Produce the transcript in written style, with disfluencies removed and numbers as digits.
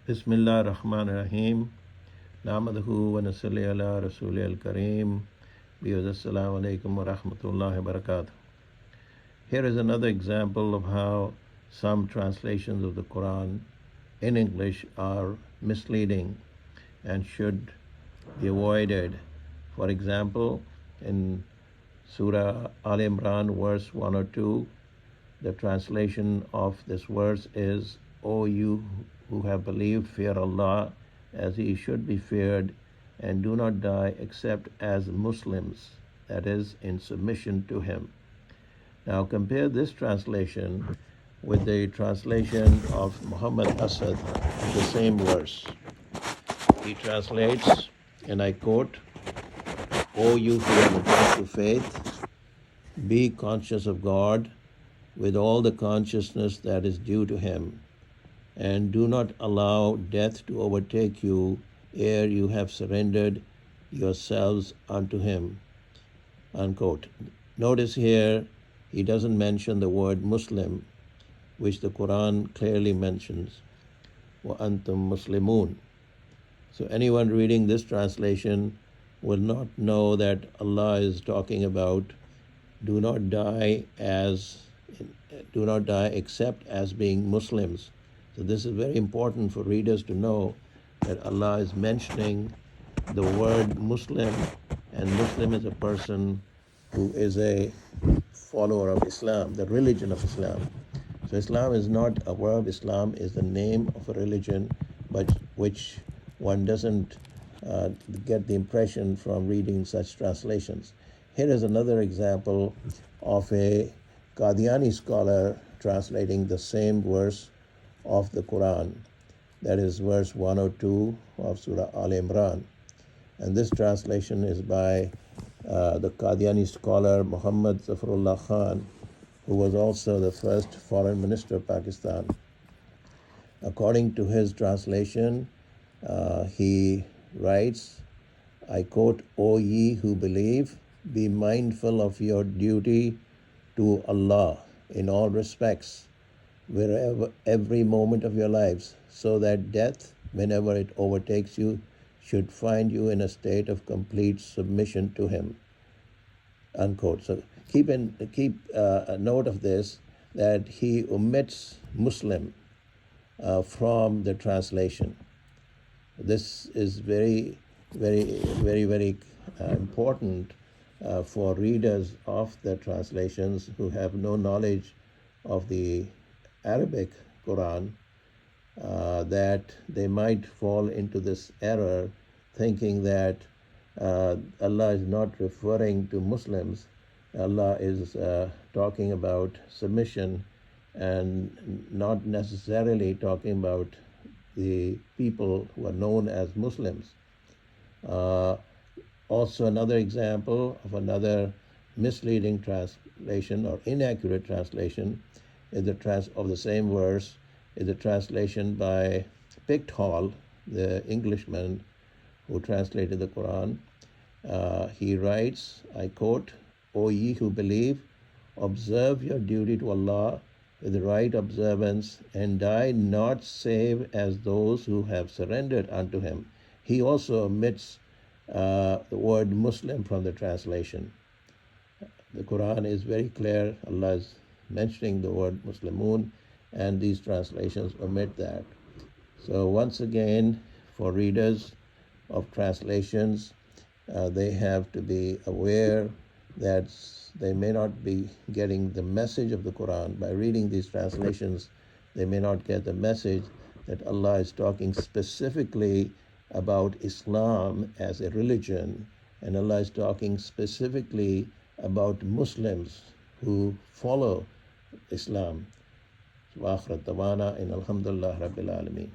Bismillah ar-Rahman ar-Rahim. Namaduhu wa nasalli ala Rasuli al-Kareem. Assalamu alaikum wa rahmatullahi wa barakatuh. Here is another example of how some translations of the Quran in English are misleading and should be avoided. For example, in Surah Al Imran, verse 102, the translation of this verse is, O you who have believed, fear Allah as He should be feared, and do not die except as Muslims, that is, in submission to Him. Now compare this translation with the translation of Muhammad Asad, the same verse. He translates, and I quote, O you who have come to faith, be conscious of God with all the consciousness that is due to Him, and do not allow death to overtake you ere you have surrendered yourselves unto Him. Unquote. Notice here, he doesn't mention the word Muslim, which the Quran clearly mentions. Wa antum muslimun. So anyone reading this translation will not know that Allah is talking about do not die except as being Muslims. So this is very important for readers to know that Allah is mentioning the word Muslim, and Muslim is a person who is a follower of Islam, the religion of Islam. So Islam is not a verb. Islam is the name of a religion, but which one doesn't get the impression from reading such translations. Here is another example of a Qadiani scholar translating the same verse of the Quran. That is verse 102 of Surah Al Imran. And this translation is by the Qadiani scholar Muhammad Zafarullah Khan, who was also the first foreign minister of Pakistan. According to his translation, he writes, I quote, O ye who believe, be mindful of your duty to Allah in all respects, wherever every moment of your lives, so that death, whenever it overtakes you, should find you in a state of complete submission to Him. Unquote. So keep a note of this, that he omits Muslim from the translation. This is very important for readers of the translations who have no knowledge of the Arabic Quran, that they might fall into this error, thinking that Allah is not referring to Muslims. Allah is talking about submission and not necessarily talking about the people who are known as Muslims. Also, another example of another misleading translation or inaccurate translation is of the same verse is a translation by Pickthall, the Englishman who translated the Quran. He writes, I quote, O ye who believe, observe your duty to Allah with the right observance, and die not save as those who have surrendered unto Him. He also omits the word Muslim from the translation. The Quran is very clear. Allah is mentioning the word Muslimun, and these translations omit that. So once again, for readers of translations, they have to be aware that they may not be getting the message of the Quran. By reading these translations, they may not get the message that Allah is talking specifically about Islam as a religion, and Allah is talking specifically about Muslims who follow Islam. Wa akhir dawana in alhamdulillah rabbil alameen.